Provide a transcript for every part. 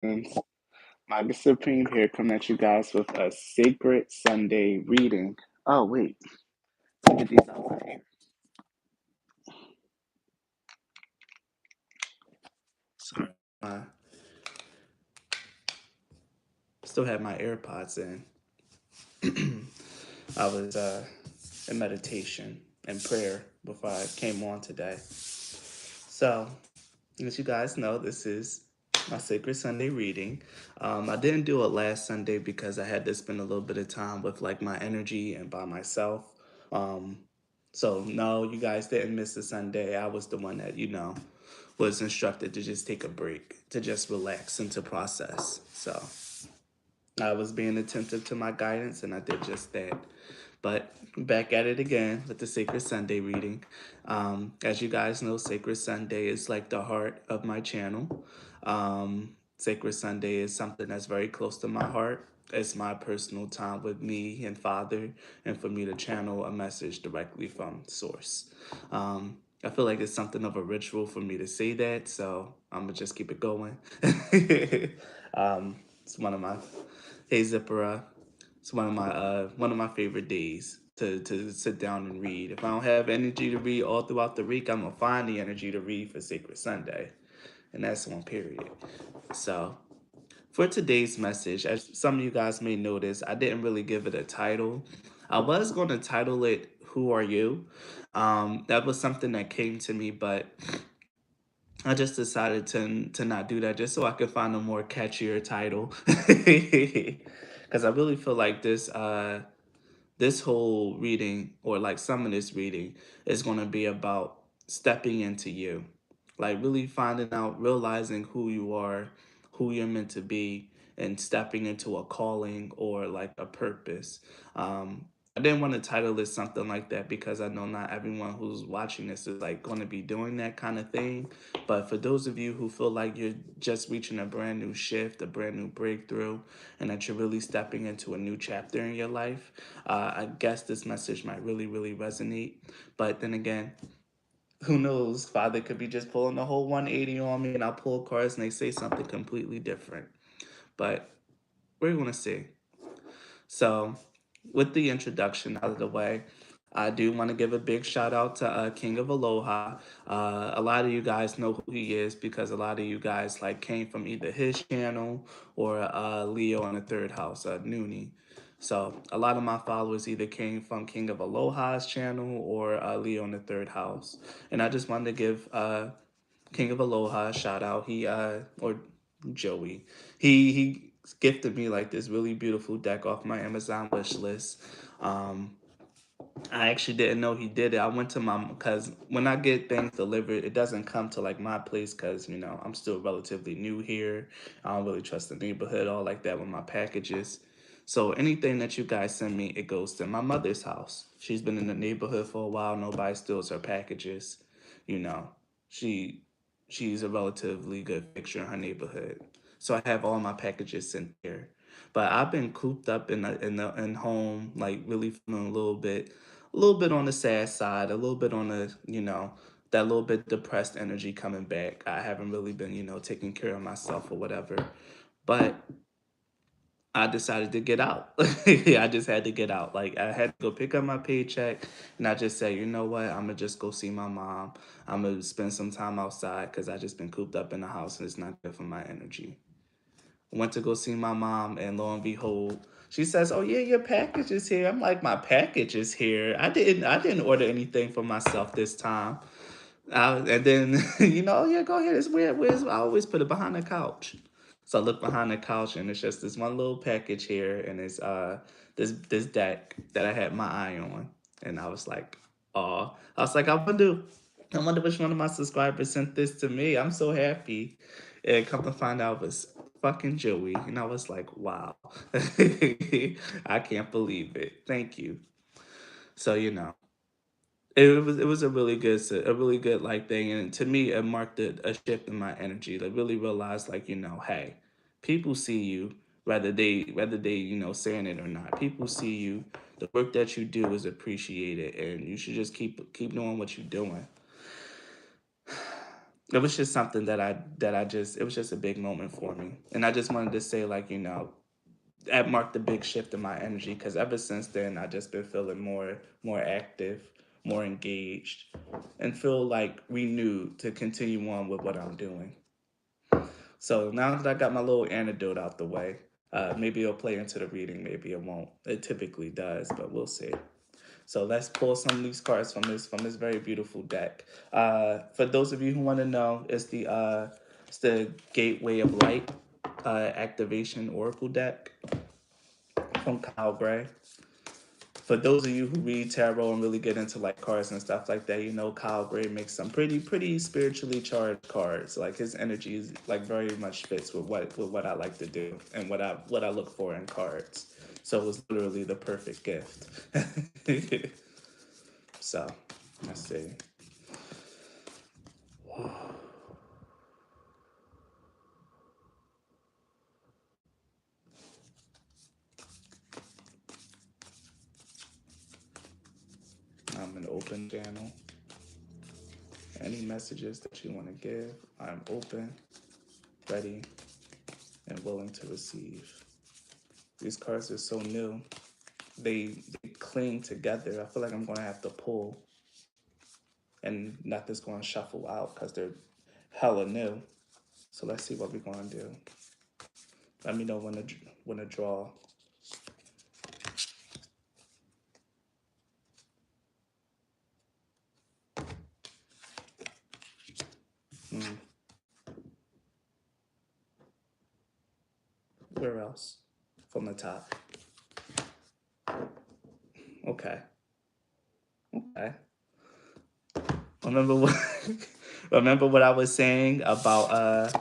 Magus Supreme here, coming at you guys with a Sacred Sunday reading. Oh, wait. Let me get these out right here. Sorry. I still have my AirPods in. I was in meditation and prayer before I came on today. So, as you guys know, this is my Sacred Sunday reading. I didn't do it last Sunday because I had to spend a little bit of time with like my energy and by myself. Um, so no, you guys didn't miss the Sunday. I was the one that, was instructed to just take a break, to just relax and to process. So I was being attentive to my guidance and I did just that. But back at it again with the Sacred Sunday reading. As you guys know, Sacred Sunday is like the heart of my channel. Sacred Sunday is something that's very close to my heart. It's my personal time with me and Father, and for me to channel a message directly from Source. I feel like it's something of a ritual for me to say that, so I'm gonna just keep it going. It's one of my Hey Zippera. It's one of my favorite days to sit down and read. If I don't have energy to read all throughout the week, I'm gonna find the energy to read for Sacred Sunday, and that's one period. So for today's message, as some of you guys may notice, I didn't really give it a title. I was going to title it "Who Are You?" That was something that came to me, but I just decided to not do that just so I could find a more catchier title. Because I really feel like this whole reading, or like some of this reading, is going to be about stepping into you, like really finding out, realizing who you are, who you're meant to be, and stepping into a calling or like a purpose. I didn't want to title it something like that because I know not everyone who's watching this is like going to be doing that kind of thing. But for those of you who feel like you're just reaching a brand new shift, a brand new breakthrough, and that you're really stepping into a new chapter in your life, I guess this message might really, really resonate. But then again, who knows? Father could be just pulling the whole 180 on me, and I'll pull cards and they say something completely different. But we're going to see. So, with the introduction out of the way, I do want to give a big shout out to King of Aloha. A lot of you guys know who he is because a lot of you guys like came from either his channel or Leo in the third house, Noonie. So a lot of my followers either came from King of Aloha's channel or Leo in the third house. And I just wanted to give King of Aloha a shout out. Or Joey, he gifted me like this really beautiful deck off my Amazon wish list. Um, I actually didn't know he did it. I went to my, because when I get things delivered, it doesn't come to like my place because, I'm still relatively new here. I don't really trust the neighborhood, all like that with my packages. So anything that you guys send me, it goes to my mother's house. She's been in the neighborhood for a while. Nobody steals her packages. You know, she she's a relatively good fixture in her neighborhood. So I have all my packages sent here. But I've been cooped up in home, like really feeling a little bit on the sad side, a little bit on the, that little bit depressed energy coming back. I haven't really been, taking care of myself or whatever. But I decided to get out. I just had to get out. Like I had to go pick up my paycheck and I just said, you know what? I'm gonna just go see my mom. I'm gonna spend some time outside because I just been cooped up in the house and it's not good for my energy. Went to go see my mom, and lo and behold, she says, "Oh yeah, your package is here." I'm like, "My package is here. I didn't order anything for myself this time." And then, "Oh yeah, go ahead. It's where's I always put it behind the couch." So I look behind the couch, and it's just this one little package here, and it's this deck that I had my eye on, and I was like, "Oh," I was like, I wonder which one of my subscribers sent this to me. I'm so happy. And come to find out it was fucking Joey. And I was like, wow. I can't believe it. Thank you. So, it was a really good like thing. And to me it marked a shift in my energy. Like really realized like, hey, people see you whether they, saying it or not. People see you. The work that you do is appreciated and you should just keep doing what you're doing. it was just something that I just it was just a big moment for me, and I just wanted to say, like, that marked a big shift in my energy, because ever since then I just been feeling more active, more engaged, and feel like renewed to continue on with what I'm doing. So now that I got my little antidote out the way, maybe it'll play into the reading, maybe it won't. It typically does, but we'll see. So let's pull some of these cards from this very beautiful deck. For those of you who want to know, it's the Gateway of Light activation Oracle deck from Kyle Gray. For those of you who read tarot and really get into like cards and stuff like that, Kyle Gray makes some pretty spiritually charged cards. Like his energy is like very much fits with what I like to do and what I look for in cards. So it was literally the perfect gift. So let's see. I'm an open channel. Any messages that you want to give, I'm open, ready, and willing to receive. These cards are so new. They cling together. I feel like I'm gonna have to pull and not just gonna shuffle out because they're hella new. So let's see what we're gonna do. Let me know when to draw. Hmm. Where else? From the top. Okay. Okay. Remember what remember what I was saying about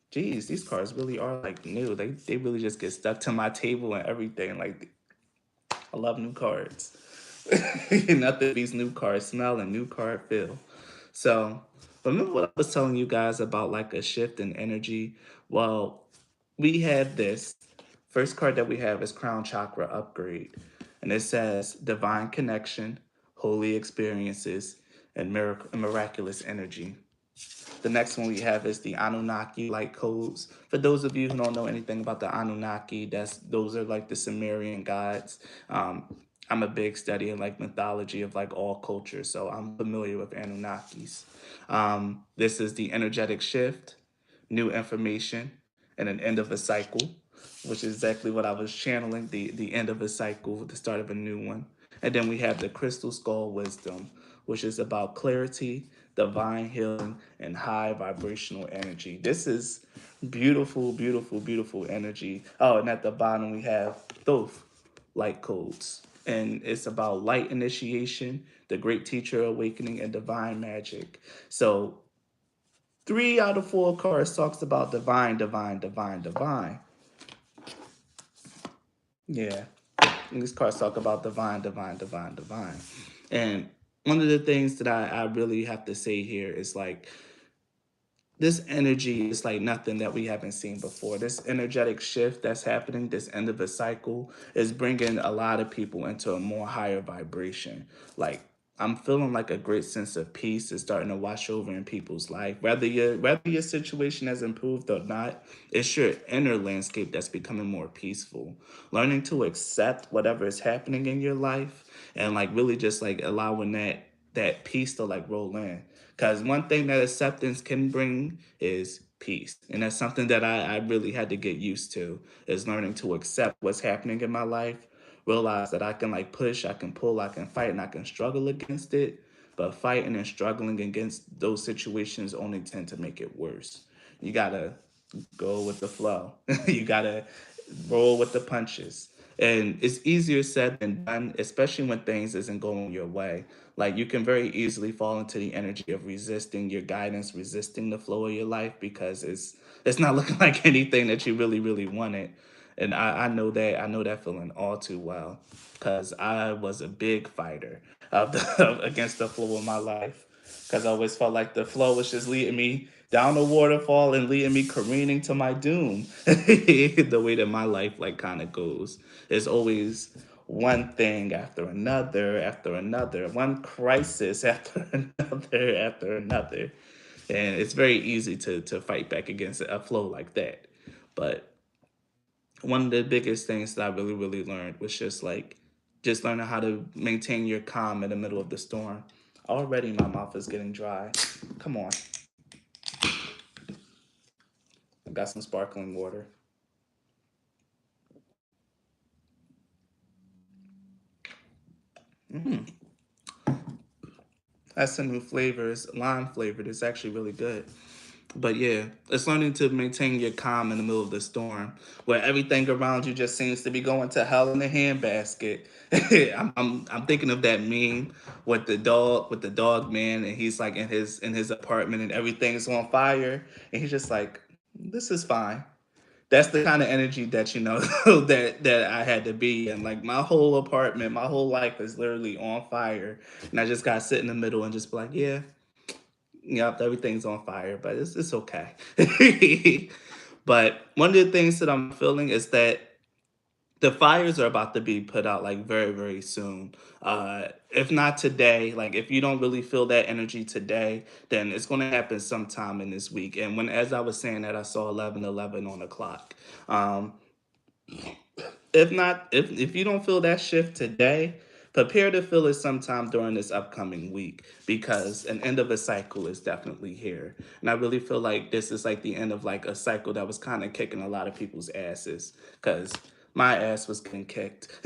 geez, these cards really are like new. They really just get stuck to my table and everything. Like I love new cards. Nothing beats new card smell and new card feel. So remember what I was telling you guys about like a shift in energy? Well, we have this. First card that we have is Crown Chakra Upgrade. And it says divine connection, holy experiences, and miraculous energy. The next one we have is the Anunnaki light codes. For those of you who don't know anything about the Anunnaki, those are like the Sumerian gods. I'm a big study in like mythology of like all cultures, so I'm familiar with Anunnakis. This is the energetic shift, new information, and an end of a cycle, which is exactly what I was channeling, the end of a cycle, the start of a new one. And then we have the crystal skull wisdom, which is about clarity, divine healing, and high vibrational energy. This is beautiful, beautiful, beautiful energy. Oh, and at the bottom we have Thoth light codes. And it's about light initiation, the great teacher awakening, and divine magic. So 3 out of 4 cards talks about divine, divine, divine, divine. Yeah. And these cards talk about divine, divine, divine, divine. And one of the things that I really have to say here is like this energy is like nothing that we haven't seen before. This energetic shift that's happening, this end of a cycle, is bringing a lot of people into a more higher vibration. Like I'm feeling like a great sense of peace is starting to wash over in people's life. Whether your situation has improved or not, it's your inner landscape that's becoming more peaceful. Learning to accept whatever is happening in your life and like really just like allowing that peace to like roll in. Because one thing that acceptance can bring is peace. And that's something that I really had to get used to is learning to accept what's happening in my life, realize that I can like push, I can pull, I can fight, and I can struggle against it. But fighting and struggling against those situations only tend to make it worse. You gotta go with the flow. You gotta roll with the punches. And it's easier said than done, especially when things isn't going your way. Like you can very easily fall into the energy of resisting your guidance, resisting the flow of your life because it's not looking like anything that you really wanted. And I know that feeling all too well because I was a big fighter against the flow of my life because I always felt like the flow was just leading me down the waterfall and leading me careening to my doom. The way that my life like kind of goes is always one thing after another, one crisis after another after another. And it's very easy to fight back against a flow like that. But one of the biggest things that I really, really learned was just learning how to maintain your calm in the middle of the storm. Already my mouth is getting dry. Come on. I got some sparkling water. That's some new flavors, lime flavored. It's actually really good. But yeah, it's learning to maintain your calm in the middle of the storm, where everything around you just seems to be going to hell in a handbasket. I'm thinking of that meme with the dog man, and he's like in his apartment, and everything's on fire, and he's just like, "This is fine." That's the kind of energy that that I had to be in. Like my whole apartment, my whole life is literally on fire, and I just got to sit in the middle and just be like, "Yeah, yep, everything's on fire, but it's okay." But one of the things that I'm feeling is that the fires are about to be put out like very, very soon. If not today, like if you don't really feel that energy today, then it's going to happen sometime in this week. And when, as I was saying that, I saw 11:11 on the clock. Um, if not, if you don't feel that shift today, prepare to feel it sometime during this upcoming week because an end of a cycle is definitely here. And I really feel like this is like the end of like a cycle that was kind of kicking a lot of people's asses because my ass was getting kicked.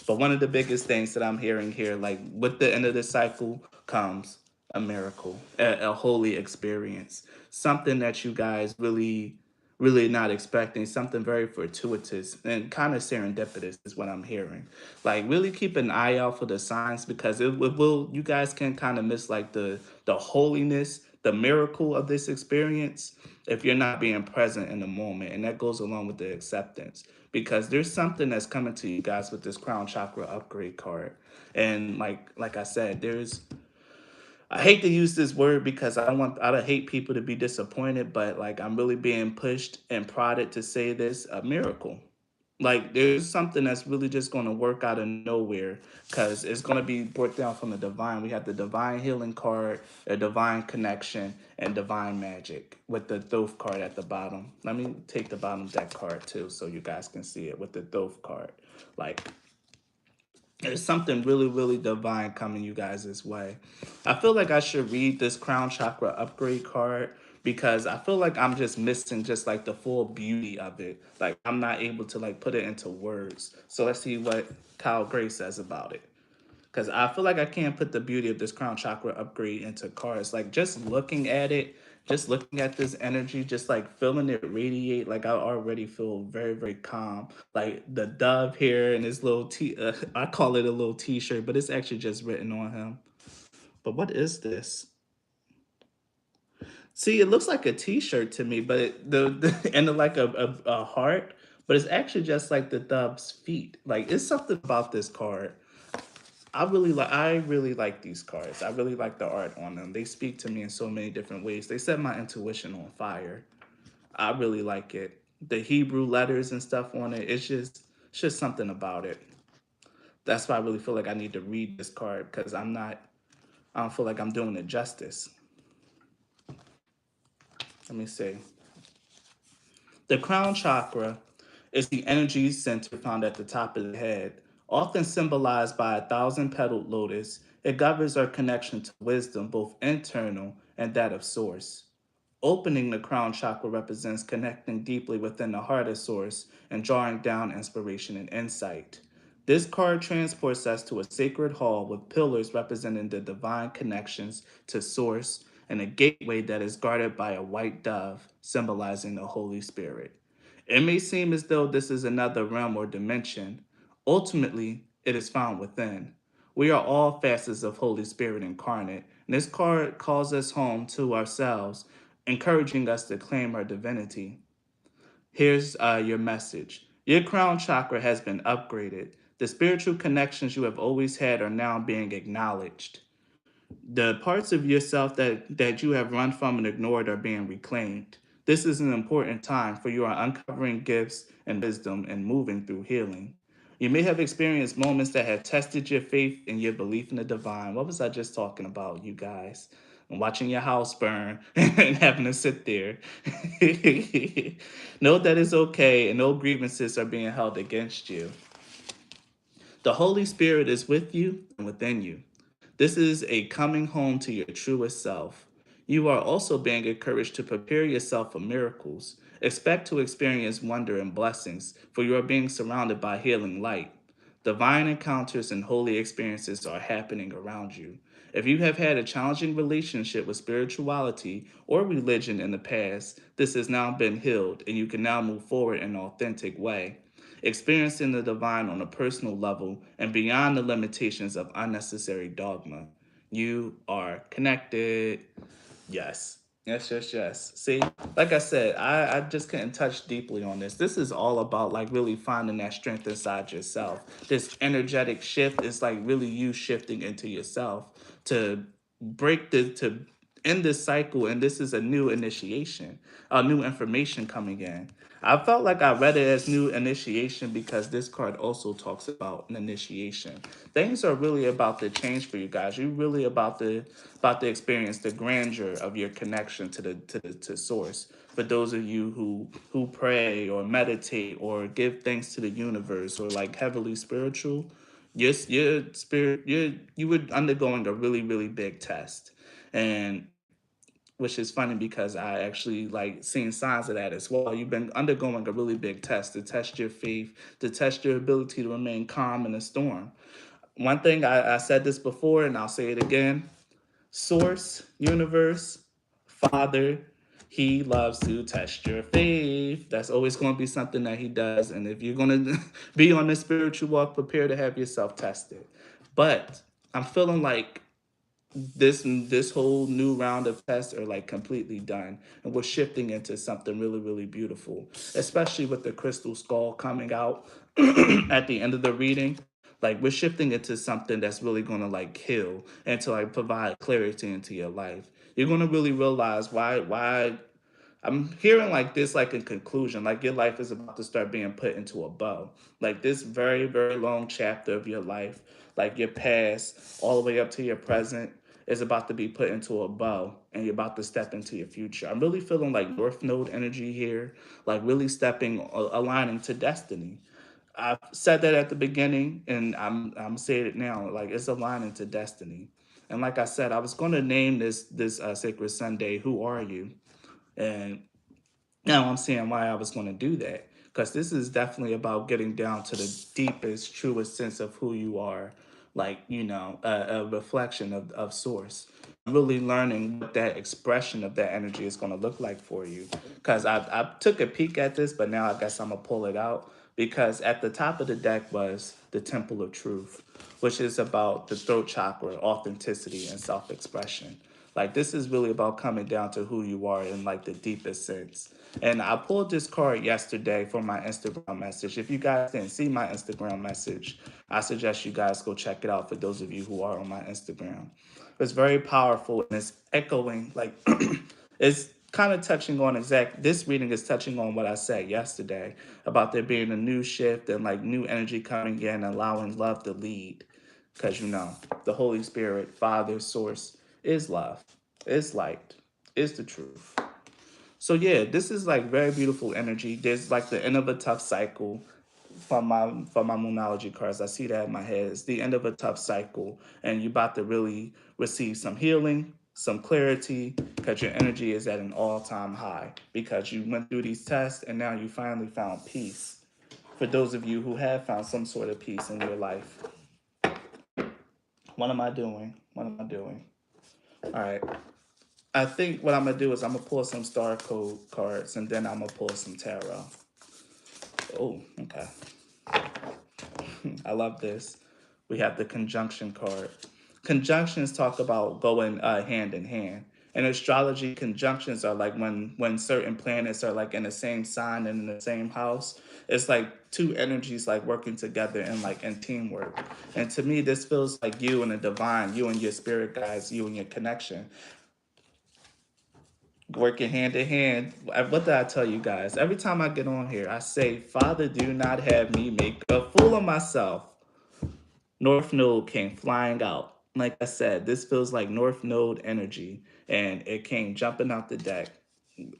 But one of the biggest things that I'm hearing here, like with the end of the cycle comes a miracle, a holy experience, something that you guys really not expecting, something very fortuitous and kind of serendipitous is what I'm hearing. Like really keep an eye out for the signs because it will you guys can kind of miss like the holiness, the miracle of this experience if you're not being present in the moment. And that goes along with the acceptance because there's something that's coming to you guys with this crown chakra upgrade card. And like I said, I hate to use this word because I don't hate people to be disappointed, but like I'm really being pushed and prodded to say this a miracle. Like there's something that's really just going to work out of nowhere because it's going to be brought down from the divine. We have the divine healing card, a divine connection, and divine magic with the Thoth card at the bottom. Let me take the bottom deck card too so you guys can see it with the Thoth card. Like there's something really, really divine coming you guys' way. I feel like I should read this Crown Chakra upgrade card because I feel like I'm just missing just like the full beauty of it. Like I'm not able to like put it into words. So let's see what Kyle Gray says about it. Because I feel like I can't put the beauty of this crown chakra upgrade into cards. Like just looking at it, just looking at this energy, just like feeling it radiate, like I already feel very, very calm. Like the dove here and his little I call it a little t-shirt, but it's actually just written on him. But what is this? See, it looks like a t-shirt to me, but the and like a heart, but it's actually just like the dove's feet. Like it's something about this card. I really like these cards. I really like the art on them. They speak to me in so many different ways. They set my intuition on fire. I really like it. The Hebrew letters and stuff on it, it's just something about it. That's why I really feel like I need to read this card because I don't feel like I'm doing it justice. Let me see. The crown chakra is the energy center found at the top of the head, often symbolized by a thousand petaled lotus. It governs our connection to wisdom, both internal and that of source. Opening the crown chakra represents connecting deeply within the heart of source and drawing down inspiration and insight. This card transports us to a sacred hall with pillars representing the divine connections to source and a gateway that is guarded by a white dove, symbolizing the Holy Spirit. It may seem as though this is another realm or dimension. Ultimately, it is found within. We are all facets of Holy Spirit incarnate, and this card calls us home to ourselves, encouraging us to claim our divinity. Here's your message. Your crown chakra has been upgraded. The spiritual connections you have always had are now being acknowledged. The parts of yourself that you have run from and ignored are being reclaimed. This is an important time for you are uncovering gifts and wisdom and moving through healing. You may have experienced moments that have tested your faith and your belief in the divine. What was I just talking about, you guys? and watching your house burn and having to sit there. Know that it's okay and no grievances are being held against you. The Holy Spirit is with you and within you. This is a coming home to your truest self. You are also being encouraged to prepare yourself for miracles. Expect to experience wonder and blessings, for you are being surrounded by healing light. Divine encounters and holy experiences are happening around you. If you have had a challenging relationship with spirituality or religion in the past, this has now been healed and you can now move forward in an authentic way, experiencing the divine on a personal level and beyond the limitations of unnecessary dogma. You are connected. Yes. Yes, yes, yes. See, like I said, I just couldn't touch deeply on this. This is all about like really finding that strength inside yourself. This energetic shift is like really you shifting into yourself to to end this cycle. And this is a new initiation, new information coming in. I felt like I read it as new initiation because this card also talks about an initiation. Things are really about to change for you guys. You're really about to experience the grandeur of your connection to source. For those of you who pray or meditate or give thanks to the universe or like heavily spiritual, your spirit you were undergoing a really big test. And which is funny because I actually like seeing signs of that as well. You've been undergoing a really big test to test your faith, to test your ability to remain calm in a storm. One thing I said this before and I'll say it again: Source, universe, Father, he loves to test your faith. That's always going to be something that he does. And if you're going to be on this spiritual walk, prepare to have yourself tested. But I'm feeling like this whole new round of tests are like completely done and we're shifting into something really beautiful, especially with the crystal skull coming out at the end of the reading. Like we're shifting into something that's really going to like heal and to like provide clarity into your life. You're going to really realize why I'm hearing like this, like in conclusion, like your life is about to start being put into a bow. Like this very long chapter of your life, like your past, all the way up to your present, is about to be put into a bow and you're about to step into your future. I'm really feeling like North Node energy here, like really aligning to destiny. I said that at the beginning and I'm saying it now, like it's aligning to destiny. And like I said, I was going to name this Sacred Sunday, Who Are You? And now I'm seeing why I was going to do that. Because this is definitely about getting down to the deepest, truest sense of who you are. Like, a reflection of source. Really learning what that expression of that energy is going to look like for you. Because I took a peek at this, but now I guess I'm going to pull it out. Because at the top of the deck was the Temple of Truth, which is about the throat chakra, authenticity, and self expression. Like this is really about coming down to who you are in like the deepest sense. And I pulled this card yesterday for my Instagram message. If you guys didn't see my Instagram message, I suggest you guys go check it out for those of you who are on my Instagram. It's very powerful and it's echoing like it's kind of touching on this reading is touching on what I said yesterday about there being a new shift and like new energy coming in, allowing love to lead. Because the Holy Spirit, Father, Source, is love, is light, is the truth. So yeah, this is like very beautiful energy. There's like the end of a tough cycle from my moonology cards. I see that in my head. It's the end of a tough cycle, and you're about to really receive some healing, some clarity, because your energy is at an all-time high because you went through these tests and now you finally found peace. For those of you who have found some sort of peace in your life, what am I doing? What am I doing? All right. I think what I'm gonna do is I'm gonna pull some star code cards and then I'm gonna pull some tarot. Oh, okay. I love this. We have the conjunction card. Conjunctions talk about going hand in hand. In astrology, conjunctions are like when certain planets are like in the same sign and in the same house. It's like two energies like working together and like in teamwork. And to me, this feels like you and the divine, you and your spirit guides, you and your connection working hand in hand. What did I tell you guys? Every time I get on here, I say, Father, do not have me make a fool of myself. North Node came flying out. Like I said, this feels like North Node energy, and it came jumping out the deck.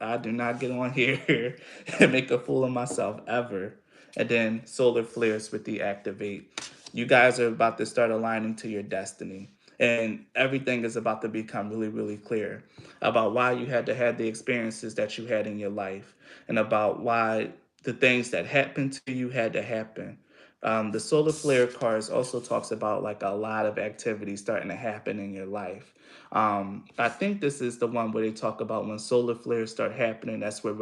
I do not get on here and make a fool of myself ever. And then solar flares with deactivate. You guys are about to start aligning to your destiny. And everything is about to become really, really clear about why you had to have the experiences that you had in your life and about why the things that happened to you had to happen. The solar flare cards also talks about like a lot of activity starting to happen in your life. I think this is the one where they talk about when solar flares start happening, that's where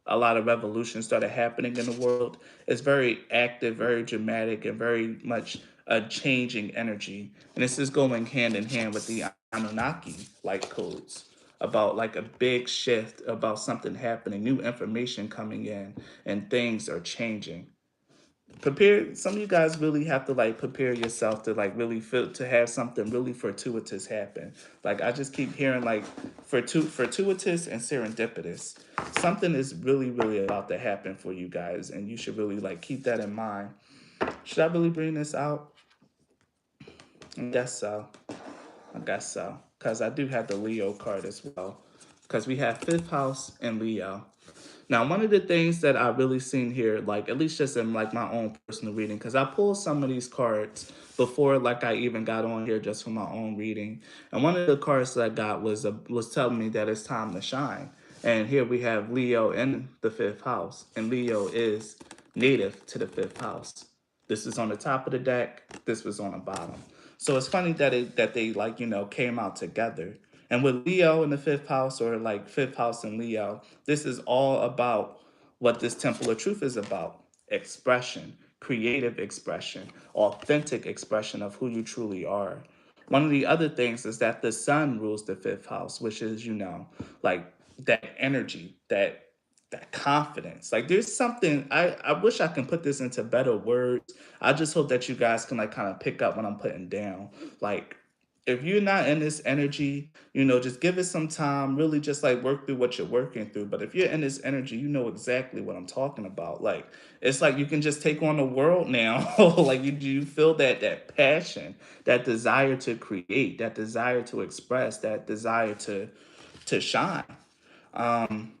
a lot of revolution started happening in the world. It's very active, very dramatic, and very much a changing energy. And this is going hand in hand with the Anunnaki like codes about like a big shift, about something happening, new information coming in, and things are changing. Prepare, some of you guys really have to like prepare yourself to like really feel to have something really fortuitous happen. Like I just keep hearing like fortuitous and serendipitous. Something is really really about to happen for you guys, and you should really like keep that in mind. Should I really bring this out? I guess so. I guess so. Because I do have the Leo card as well. Because we have fifth house and Leo. Now, one of the things that I really seen here, like at least just in like my own personal reading, because I pulled some of these cards before, like I even got on here just for my own reading, and one of the cards that I got was telling me that it's time to shine. And here we have Leo in the fifth house, and Leo is native to the fifth house. This is on the top of the deck. This was on the bottom. So it's funny that they like came out together. And with Leo in the fifth house, or like fifth house in Leo, this is all about what this Temple of Truth is about: expression, creative expression, authentic expression of who you truly are. One of the other things is that the sun rules the fifth house, which is, like that energy, that confidence. Like there's something I wish I can put this into better words. I just hope that you guys can like kind of pick up what I'm putting down. Like if you're not in this energy, just give it some time, really just like work through what you're working through. But if you're in this energy, you know exactly what I'm talking about. Like it's like you can just take on the world now. Like you feel that passion, that desire to create, that desire to express, that desire to shine. Um,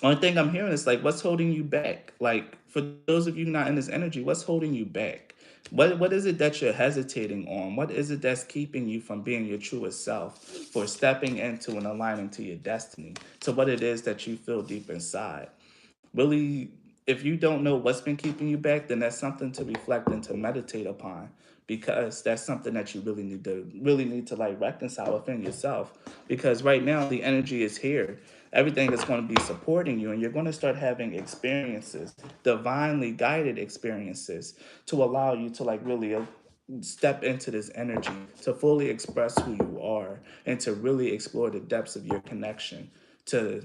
Only thing I'm hearing is like, what's holding you back? Like, for those of you not in this energy, what's holding you back? What is it that you're hesitating on? What is it that's keeping you from being your truest self, for stepping into and aligning to your destiny, to what it is that you feel deep inside? Really, if you don't know what's been keeping you back, then that's something to reflect and to meditate upon, because that's something that you really need to like reconcile within yourself. Because right now the energy is here, everything is going to be supporting you, and you're going to start having experiences, divinely guided experiences, to allow you to like really step into this energy, to fully express who you are, and to really explore the depths of your connection to,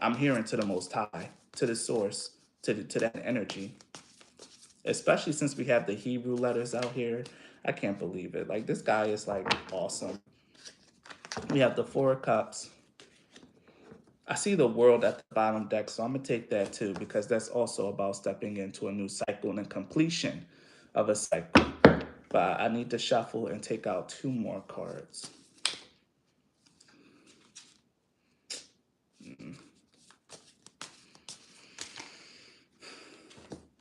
I'm hearing, to the Most High, to the source, to that energy. Especially since we have the Hebrew letters out here. I can't believe it. Like this guy is like awesome. We have the Four of Cups. I see the world at the bottom deck, so I'm gonna take that too, because that's also about stepping into a new cycle and completion of a cycle. But I need to shuffle and take out two more cards.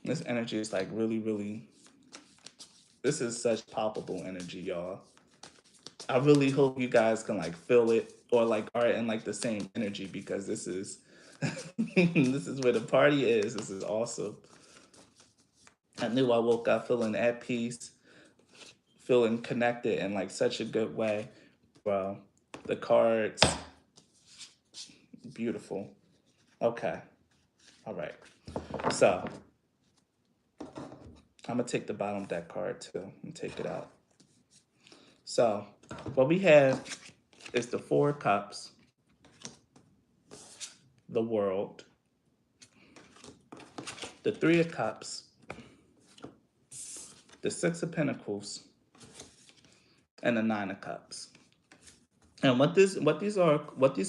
This energy is like really, really, this is such palpable energy, y'all. I really hope you guys can like feel it, or like are in like the same energy, because this is this is where the party is. This is awesome. I knew I woke up feeling at peace, feeling connected in like such a good way. Well, the cards, beautiful. Okay. All right. So I'm gonna take the bottom deck card too and take it out. So what we have is the Four of Cups, the World, the Three of Cups, the Six of Pentacles, and the Nine of Cups. And what these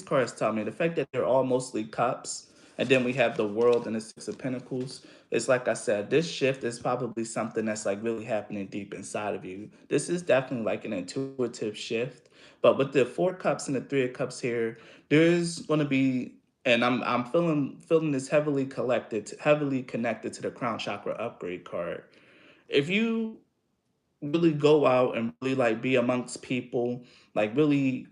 cards tell me, the fact that they're all mostly cups, And then we have the World and the Six of Pentacles. It's like I said, this shift is probably something that's like really happening deep inside of you. This is definitely like an intuitive shift. But with the Four Cups and the Three of Cups here, there's going to be, and I'm feeling this heavily connected to the Crown Chakra upgrade card. If you really go out and really like be amongst people, like really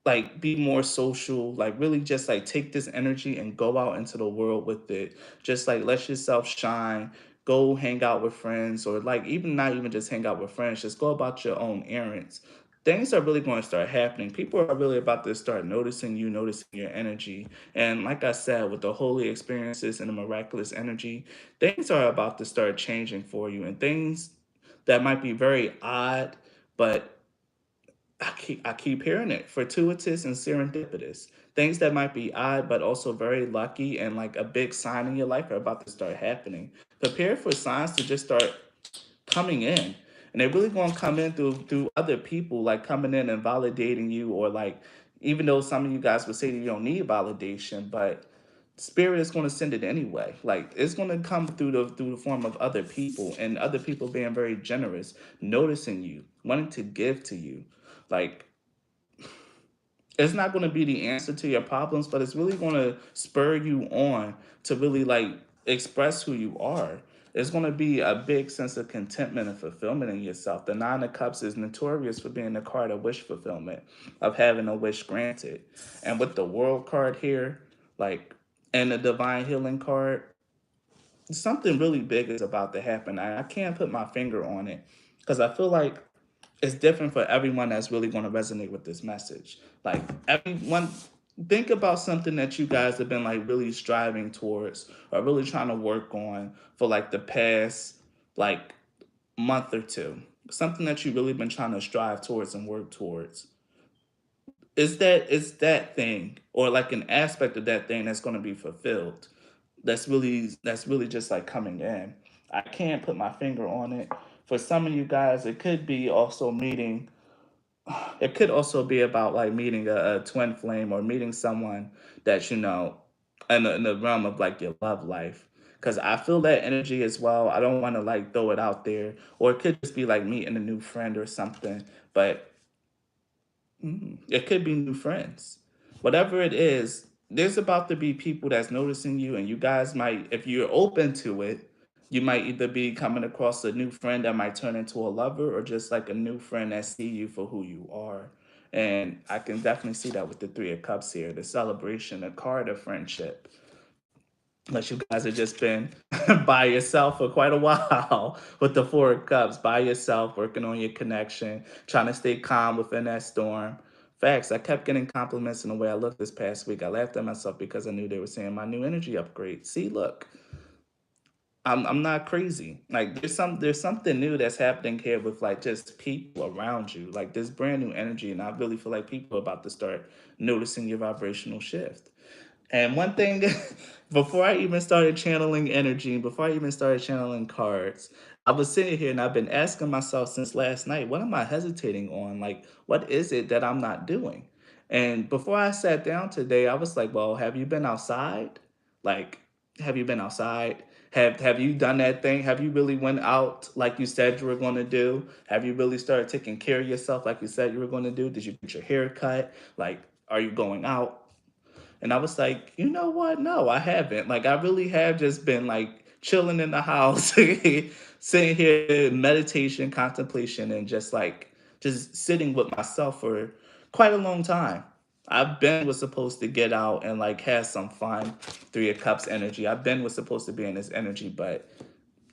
like be more social, like really just like take this energy and go out into the world with it. Just like let yourself shine, go hang out with friends, or like even not even just hang out with friends, just go about your own errands. Things are really going to start happening. People are really about to start noticing you, noticing your energy. And like I said, with the holy experiences and the miraculous energy, things are about to start changing for you. And things that might be very odd, but I keep hearing it. Fortuitous and serendipitous. Things that might be odd but also very lucky and like a big sign in your life are about to start happening. Prepare for signs to just start coming in. And they're really gonna come in through other people, like coming in and validating you, or like even though some of you guys would say that you don't need validation, but spirit is going to send it anyway. Like it's going to come through the form of other people, and other people being very generous, noticing you, wanting to give to you. Like it's not going to be the answer to your problems, but it's really going to spur you on to really like express who you are. It's going to be a big sense of contentment and fulfillment in yourself. The Nine of Cups is notorious for being the card of wish fulfillment, of having a wish granted. And with the World card here, like, and the Divine Healing card, something really big is about to happen. I can't put my finger on it because I feel like it's different for everyone that's really going to resonate with this message. Like everyone, think about something that you guys have been like really striving towards or really trying to work on for like the past like month or two. Something that you've really been trying to strive towards and work towards. Is that thing or like an aspect of that thing that's going to be fulfilled? That's really just like coming in. I can't put my finger on it. For some of you guys, it could also be about like meeting a twin flame or meeting someone that you know in the realm of like your love life. Because I feel that energy as well. I don't want to like throw it out there, or it could just be like meeting a new friend or something. But it could be new friends. Whatever it is, there's about to be people that's noticing you, and you guys might, if you're open to it, you might either be coming across a new friend that might turn into a lover, or just like a new friend that see you for who you are. And I can definitely see that with the Three of Cups here, the celebration, the card of friendship. Unless you guys have just been by yourself for quite a while with the Four of Cups, by yourself, working on your connection, trying to stay calm within that storm. Facts. I kept getting compliments in the way I looked this past week. I laughed at myself because I knew they were saying my new energy upgrade. See, look, I'm not crazy. Like there's something new that's happening here with like just people around you. Like this brand new energy, and I really feel like people are about to start noticing your vibrational shift. And one thing, before I even started channeling energy, before I even started channeling cards, I was sitting here and I've been asking myself since last night, what am I hesitating on? Like, what is it that I'm not doing? And before I sat down today, I was like, well, have you been outside? Like, have you been outside? Have you done that thing? Have you really went out like you said you were going to do? Have you really started taking care of yourself like you said you were going to do? Did you get your hair cut? Like, are you going out? And I was like, you know what? No, I haven't. Like, I really have just been like chilling in the house, sitting here, meditation, contemplation, and just sitting with myself for quite a long time. I've been was supposed to get out and like have some fun, Three of Cups energy. I've been was supposed to be in this energy, but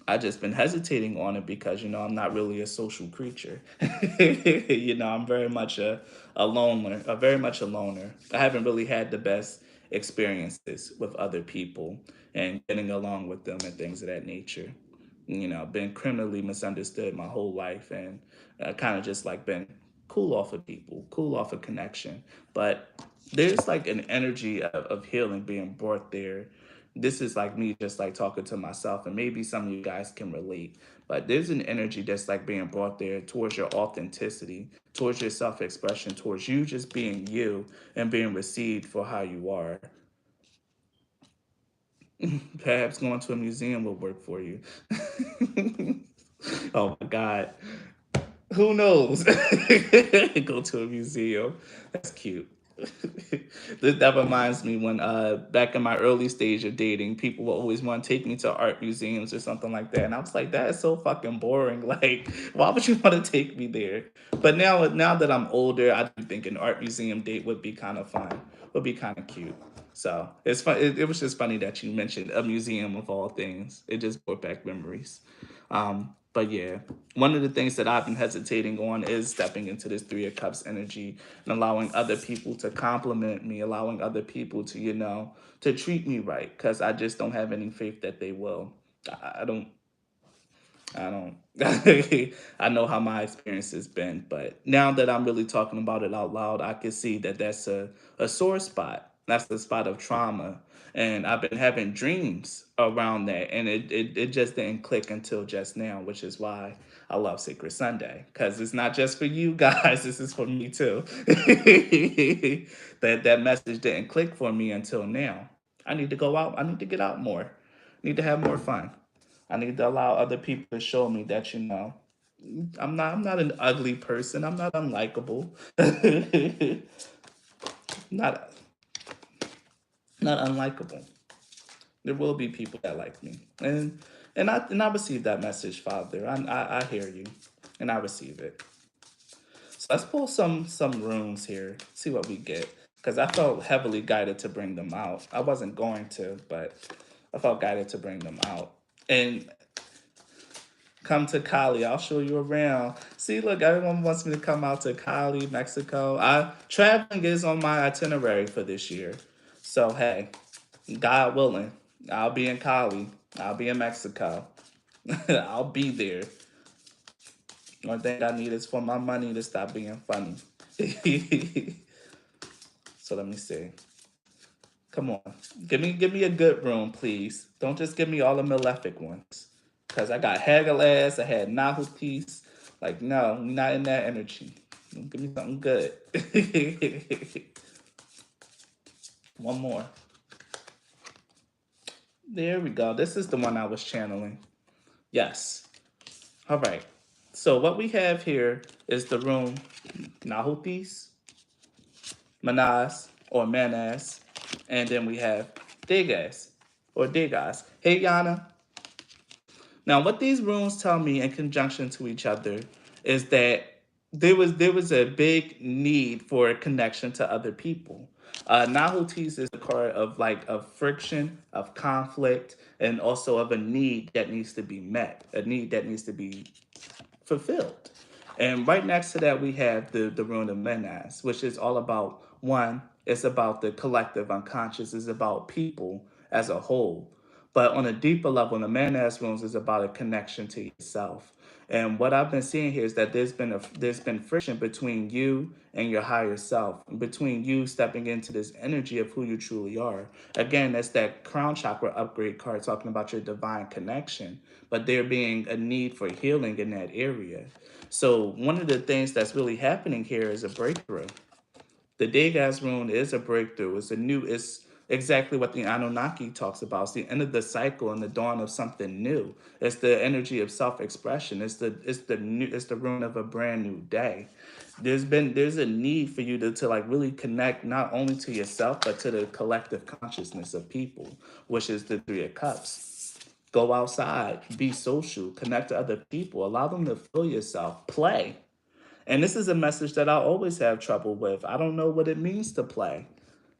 I just been hesitating on it because I'm not really a social creature. I'm very much a loner, a very much a loner. I haven't really had the best experiences with other people and getting along with them and things of that nature. Been criminally misunderstood my whole life, and kind of just like been cool off of people, cool off of connection. But there's like an energy of healing being brought there. This is like me just like talking to myself, and maybe some of you guys can relate. But there's an energy that's like being brought there towards your authenticity, towards your self expression, towards you just being you and being received for how you are. Perhaps going to a museum will work for you. Oh my God. Who knows? Go to a museum. That's cute. That reminds me when back in my early stage of dating, people would always want to take me to art museums or something like that. And I was like, that is so fucking boring. Like, why would you want to take me there? But now that I'm older, I do think an art museum date would be kind of fun. Would be kind of cute. So it's fun. It was just funny that you mentioned a museum of all things. It just brought back memories. But yeah, one of the things that I've been hesitating on is stepping into this Three of Cups energy and allowing other people to compliment me, allowing other people to, to treat me right, because I just don't have any faith that they will. I don't I don't. I know how my experience has been, but now that I'm really talking about it out loud, I can see that that's a sore spot. That's the spot of trauma. And I've been having dreams around that, and it just didn't click until just now, which is why I love Sacred Sunday, because it's not just for you guys, this is for me too. That message didn't click for me until now. I need to go out, I need to get out more, I need to have more fun. I need to allow other people to show me that I'm not an ugly person. I'm not unlikable. not not unlikable. There will be people that like me, and I receive that message, Father. I hear you, and I receive it. So let's pull some runes here, see what we get, because I felt heavily guided to bring them out. I wasn't going to, but I felt guided to bring them out. And come to Cali. I'll show you around. See, look, everyone wants me to come out to Cali, Mexico. Traveling is on my itinerary for this year. So hey, God willing, I'll be in Cali. I'll be in Mexico. I'll be there. One thing I need is for my money to stop being funny. So let me see. Come on. Give me a good room, please. Don't just give me all the malefic ones. Cause I got Haggalass, I had Nahutis. Like, no, we're not in that energy. Give me something good. One more. There we go. This is the one I was channeling. Yes. All right. So what we have here is the room Nahutis, Manas or Manas, and then we have Degas or Degas. Hey Yana. Now, what these runes tell me in conjunction to each other is that there was a big need for a connection to other people. Nahutis is a card of friction, of conflict, and also of a need that needs to be met, a need that needs to be fulfilled. And right next to that, we have the Rune of Menace, which is all about one, it's about the collective unconscious, it's about people as a whole. But on a deeper level, the Menace runes is about a connection to yourself. And what I've been seeing here is that there's been friction between you and your higher self, between you stepping into this energy of who you truly are. Again, that's that crown chakra upgrade card talking about your divine connection, but there being a need for healing in that area. So one of the things that's really happening here is a breakthrough. The Degas rune is a breakthrough. It's exactly what the Anunnaki talks about. It's the end of the cycle and the dawn of something new. It's the energy of self-expression. It's the rune of a brand new day. There's a need for you to like really connect not only to yourself but to the collective consciousness of people, which is the Three of Cups. Go outside, be social, connect to other people, allow them to feel yourself, play. And this is a message that I always have trouble with. I don't know what it means to play.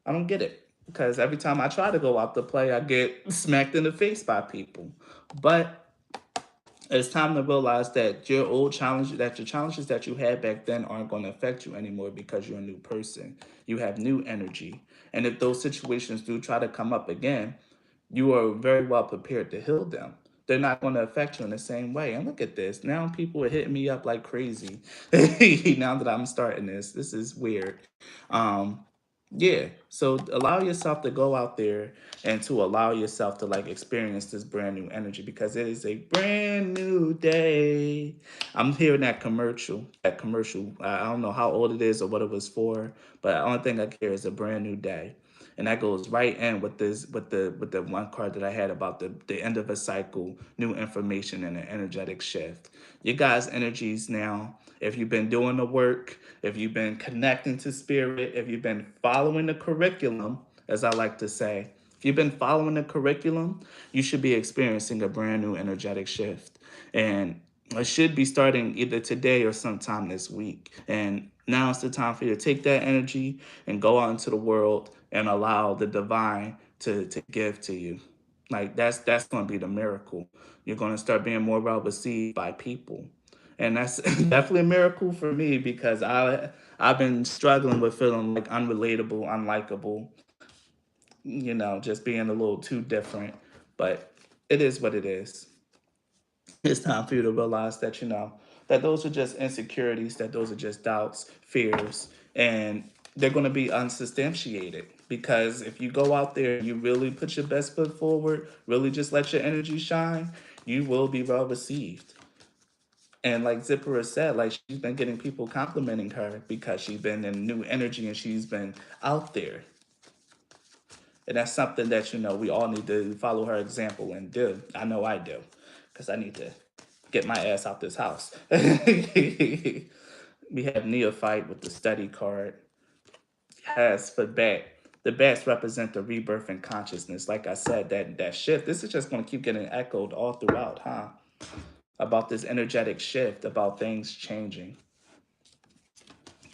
I don't get it. Because every time I try to go out to play, I get smacked in the face by people. But it's time to realize that your challenges that you had back then aren't going to affect you anymore because you're a new person. You have new energy. And if those situations do try to come up again, you are very well prepared to heal them. They're not going to affect you in the same way. And look at this. Now people are hitting me up like crazy. Now that I'm starting this is weird. Um, yeah. So allow yourself to go out there and to allow yourself to like experience this brand new energy because it is a brand new day. I'm hearing that commercial. That commercial. I don't know how old it is or what it was for, but the only thing I care is a brand new day. And that goes right in with this with the one card that I had about the end of a cycle, new information, and an energetic shift. You guys' energies now, if you've been doing the work, if you've been connecting to spirit, if you've been following the curriculum, as I like to say, if you've been following the curriculum, you should be experiencing a brand new energetic shift. And it should be starting either today or sometime this week. And now it's the time for you to take that energy and go out into the world and allow the divine to give to you. Like that's going to be the miracle. You're going to start being more well received by people. And that's definitely a miracle for me because I've been struggling with feeling like unrelatable, unlikable, just being a little too different. But it is what it is. It's time for you to realize that that those are just insecurities, that those are just doubts, fears, and they're going to be unsubstantiated. Because if you go out there and you really put your best foot forward, really just let your energy shine, you will be well received. And like Zipporah said, like she's been getting people complimenting her because she's been in new energy and she's been out there. And that's something that, we all need to follow her example and do. I know I do, because I need to get my ass out this house. We have Neophyte with the study card. Yes, for bat. The bats represent the rebirth in consciousness. Like I said, that shift. This is just going to keep getting echoed all throughout, huh? About this energetic shift, about things changing.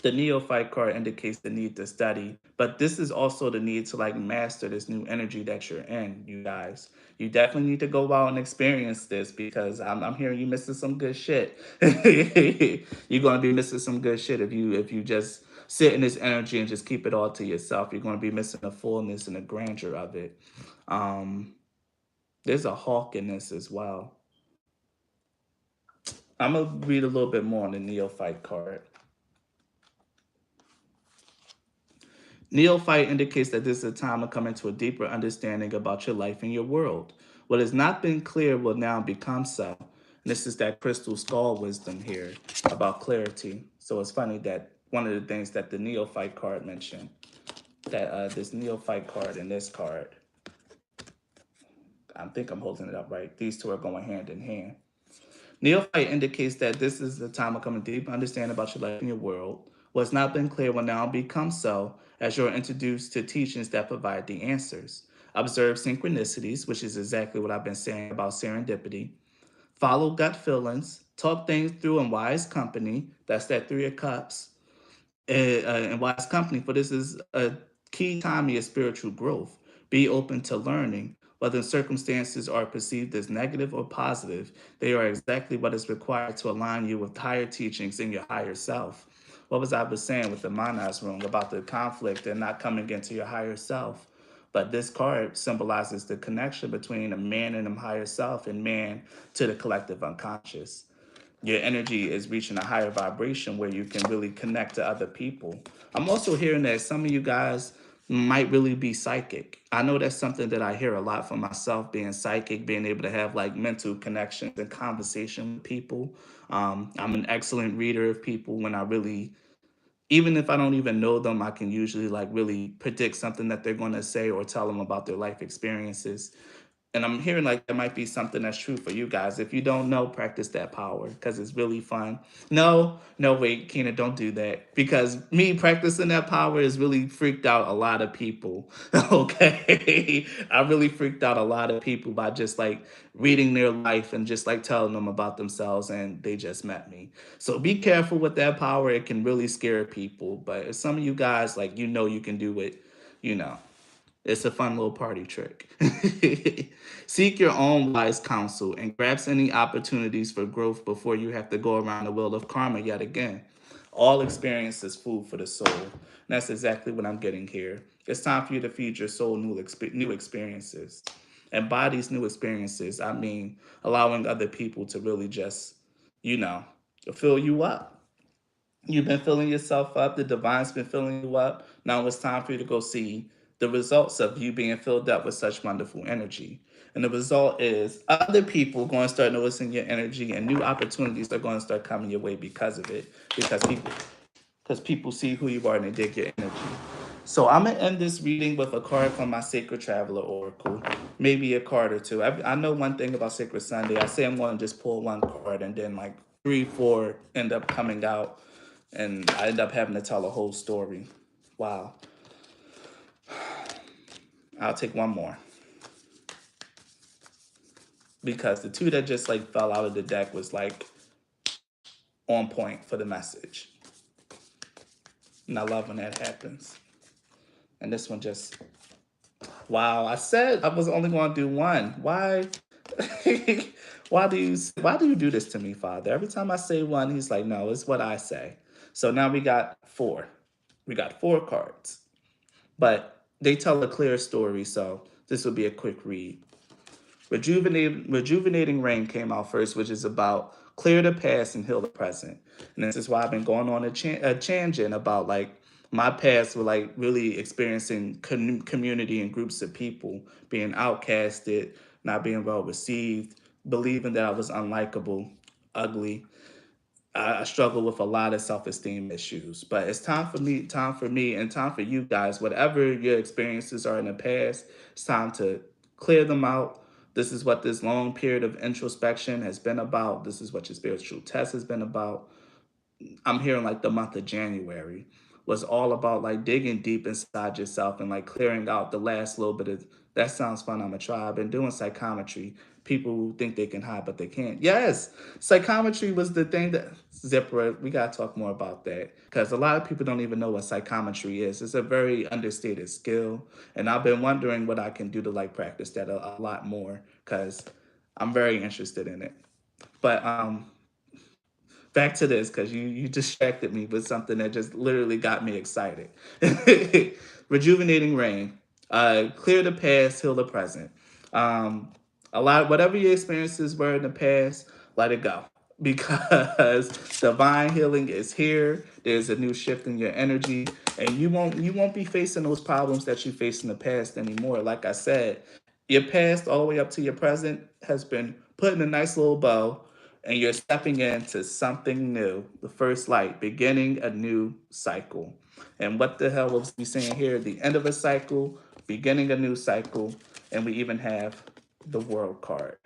The Neophyte card indicates the need to study, but this is also the need to like master this new energy that you're in, you guys. You definitely need to go out and experience this because I'm hearing you missing some good shit. You're gonna be missing some good shit if you just sit in this energy and just keep it all to yourself. You're gonna be missing the fullness and the grandeur of it. Um, there's a hawk in this as well. I'm gonna read a little bit more on the Neophyte card. Neophyte indicates that this is a time of coming to a deeper understanding about your life and your world. What has not been clear will now become so. And this is that crystal skull wisdom here about clarity. So it's funny that one of the things that the Neophyte card mentioned, that this Neophyte card and this card, I think I'm holding it up right. These two are going hand in hand. Neophyte indicates that this is the time of coming deep understanding about your life and your world. What's not been clear will now become so as you're introduced to teachings that provide the answers. Observe synchronicities, which is exactly what I've been saying about serendipity. Follow gut feelings. Talk things through in wise company. That's that Three of Cups and wise company, for this is a key time in your spiritual growth. Be open to learning. Whether circumstances are perceived as negative or positive, they are exactly what is required to align you with higher teachings in your higher self. What was I saying with the Manas room about the conflict and not coming into your higher self? But this card symbolizes the connection between a man and a higher self and man to the collective unconscious. Your energy is reaching a higher vibration where you can really connect to other people. I'm also hearing that some of you guys might really be psychic. I know that's something that I hear a lot from myself, being psychic, being able to have like mental connections and conversation with people. I'm an excellent reader of people when I really, even if I don't even know them, I can usually like really predict something that they're going to say or tell them about their life experiences. And I'm hearing like there might be something that's true for you guys. If you don't know, practice that power because it's really fun. No, no, wait, Keena, don't do that. Because me practicing that power has really freaked out a lot of people. Okay. I really freaked out a lot of people by just like reading their life and just like telling them about themselves and they just met me. So be careful with that power. It can really scare people. But if some of you guys like you can do it, you know. It's a fun little party trick. Seek your own wise counsel and grasp any opportunities for growth before you have to go around the wheel of karma yet again. All experience is food for the soul. And that's exactly what I'm getting here. It's time for you to feed your soul new experiences. And by these new experiences, I mean allowing other people to really just, you know, fill you up. You've been filling yourself up. The divine's been filling you up. Now it's time for you to go see the results of you being filled up with such wonderful energy. And the result is other people going to start noticing your energy and new opportunities are going to start coming your way because of it. Because people see who you are and they dig your energy. So I'm gonna end this reading with a card from my Sacred Traveler Oracle, maybe a card or two. I know one thing about Sacred Sunday. I say I'm gonna just pull one card, and then like three, four end up coming out, and I end up having to tell a whole story. Wow. I'll take one more because the two that just like fell out of the deck was like on point for the message, and I love when that happens. And this one just, wow. I said I was only going to do one. Why? Why do you do this to me, Father? Every time I say one, he's like, no, it's what I say. So now we got four. We got four cards, but they tell a clear story. So this will be a quick read. Rejuvenating Rain came out first, which is about clear the past and heal the present. And this is why I've been going on a tangent about like my past with like really experiencing community and groups of people being outcasted, not being well received, believing that I was unlikable, ugly. I struggle with a lot of self-esteem issues, but it's time for me, and time for you guys. Whatever your experiences are in the past, it's time to clear them out. This is what this long period of introspection has been about. This is what your spiritual test has been about. I'm hearing like the month of January was all about like digging deep inside yourself and like clearing out the last little bit of that sounds fun. I'm a try. I've been doing psychometry. People who think they can hide but they can't. Yes, psychometry was the thing that Zipper. We gotta talk more about that because a lot of people don't even know what psychometry is. It's a very understated skill, and I've been wondering what I can do to like practice that a lot more because I'm very interested in it. But back to this because you distracted me with something that just literally got me excited. Rejuvenating Rain, clear the past, heal the present. Um, a lot, whatever your experiences were in the past, let it go because divine healing is here. There's a new shift in your energy, and you won't be facing those problems that you faced in the past anymore. Like I said, your past all the way up to your present has been put in a nice little bow, and you're stepping into something new, the first light, beginning a new cycle. And what the hell was we saying here? The end of a cycle, beginning a new cycle, and we even have the world card.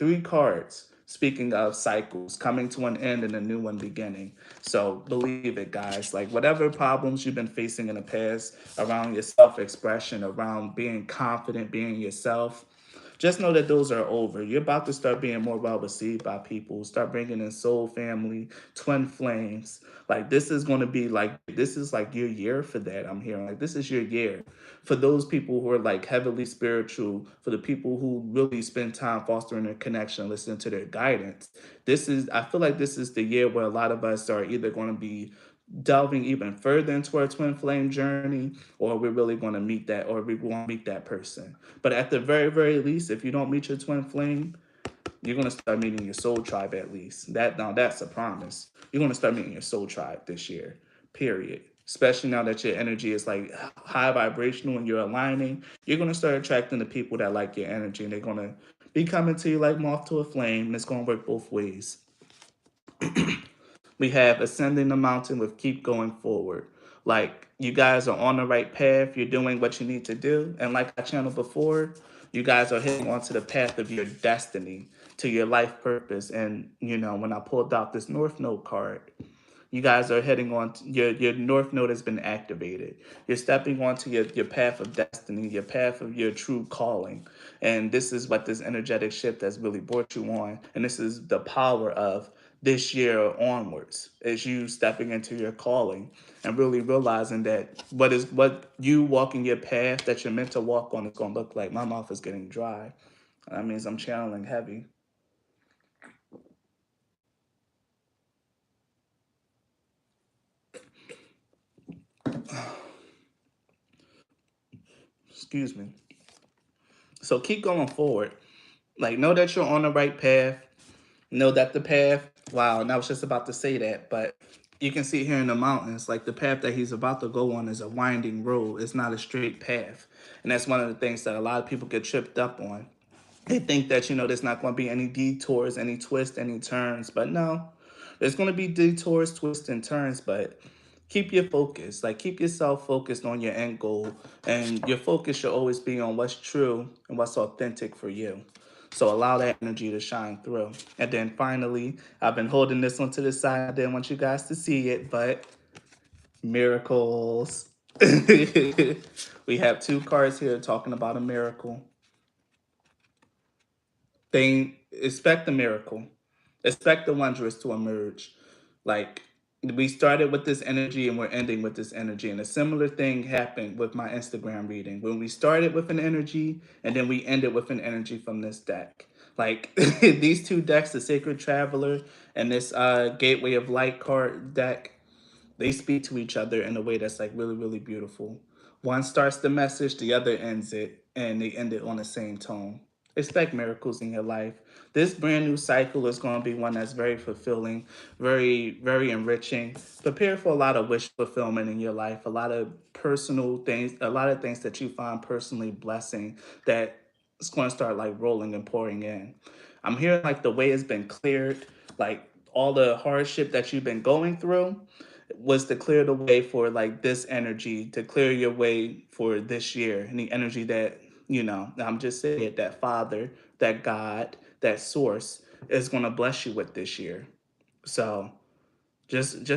Three cards. Speaking of cycles, coming to an end and a new one beginning. So believe it, guys. Like whatever problems you've been facing in the past around your self expression, around being confident, being yourself, just know that those are over. You're about to start being more well received by people, start bringing in soul family, twin flames. Like this is like your year for that. I'm hearing like this is your year for those people who are like heavily spiritual, for the people who really spend time fostering their connection, listening to their guidance. I feel like this is the year where a lot of us are either going to be delving even further into our twin flame journey, or we're really going to meet that, or we want to meet that person. But at the very, very least, if you don't meet your twin flame, you're going to start meeting your soul tribe at least. That's a promise. You're going to start meeting your soul tribe this year, period. Especially now that your energy is like high vibrational and you're aligning, you're going to start attracting the people that like your energy, and they're going to be coming to you like moth to a flame, and it's going to work both ways. We have ascending the mountain with keep going forward. Like you guys are on the right path. You're doing what you need to do. And like I channeled before, you guys are heading onto the path of your destiny, to your life purpose. And when I pulled out this North Node card, you guys are heading on your North Node has been activated. You're stepping onto your path of destiny, your path of your true calling. And this is what this energetic shift has really brought you on. And this is the power of this year onwards, is you stepping into your calling and really realizing that what you walking your path that you're meant to walk on is going to look like. My mouth is getting dry. That means I'm channeling heavy. Excuse me. So keep going forward. Like, know that you're on the right path. Know that the path, wow, and I was just about to say that, but you can see here in the mountains, like the path that he's about to go on is a winding road. It's not a straight path. And that's one of the things that a lot of people get tripped up on. They think that, there's not going to be any detours, any twists, any turns. But no, there's going to be detours, twists, and turns. But keep your focus. Like keep yourself focused on your end goal, and your focus should always be on what's true and what's authentic for you. So allow that energy to shine through. And then finally, I've been holding this one to the side. I didn't want you guys to see it, but miracles. We have two cards here talking about a miracle. They expect the miracle, expect the wondrous to emerge. Like we started with this energy and we're ending with this energy. And a similar thing happened with my Instagram reading. When we started with an energy and then we ended with an energy from this deck. Like these two decks, the Sacred Traveler and this Gateway of Light card deck, they speak to each other in a way that's like really, really beautiful. One starts the message, the other ends it, and they end it on the same tone. Expect miracles in your life. This brand new cycle is going to be one that's very fulfilling, very, very enriching. Prepare for a lot of wish fulfillment in your life, a lot of personal things, a lot of things that you find personally blessing that it's going to start like rolling and pouring in. I'm hearing like the way it's been cleared, like all the hardship that you've been going through was to clear the way for like this energy, to clear your way for this year, and the energy that, I'm just saying it, that Father, that God, that Source is going to bless you with this year. So just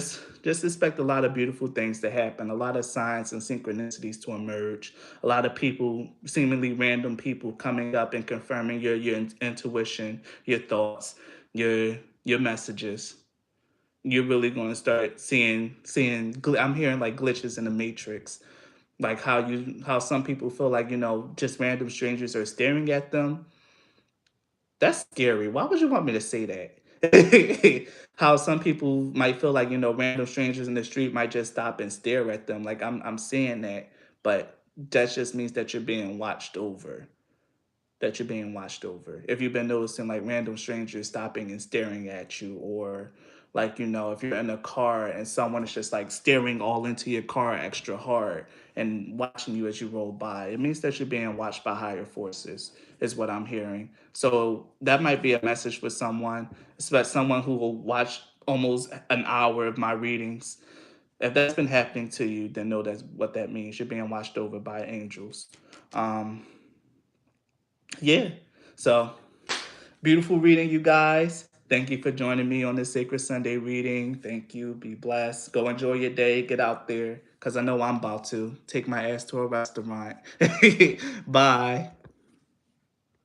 expect a lot of beautiful things to happen, a lot of signs and synchronicities to emerge, a lot of people, seemingly random people, coming up and confirming your intuition, your thoughts, your messages. You're really going to start I'm hearing like glitches in the matrix, like how some people feel like, just random strangers are staring at them. That's scary. Why would you want me to say that? How some people might feel like, random strangers in the street might just stop and stare at them. Like I'm saying that, but that just means that you're being watched over, that you're being watched over. If you've been noticing like random strangers stopping and staring at you, or like, if you're in a car and someone is just like staring all into your car extra hard and watching you as you roll by, it means that you're being watched by higher forces, is what I'm hearing. So that might be a message for someone, especially someone who will watch almost an hour of my readings. If that's been happening to you, then know that's what that means. You're being watched over by angels. Um, yeah. So beautiful reading, you guys. Thank you for joining me on this Sacred Sunday reading. Thank you. Be blessed. Go enjoy your day. Get out there because I know I'm about to take my ass to a restaurant. Bye.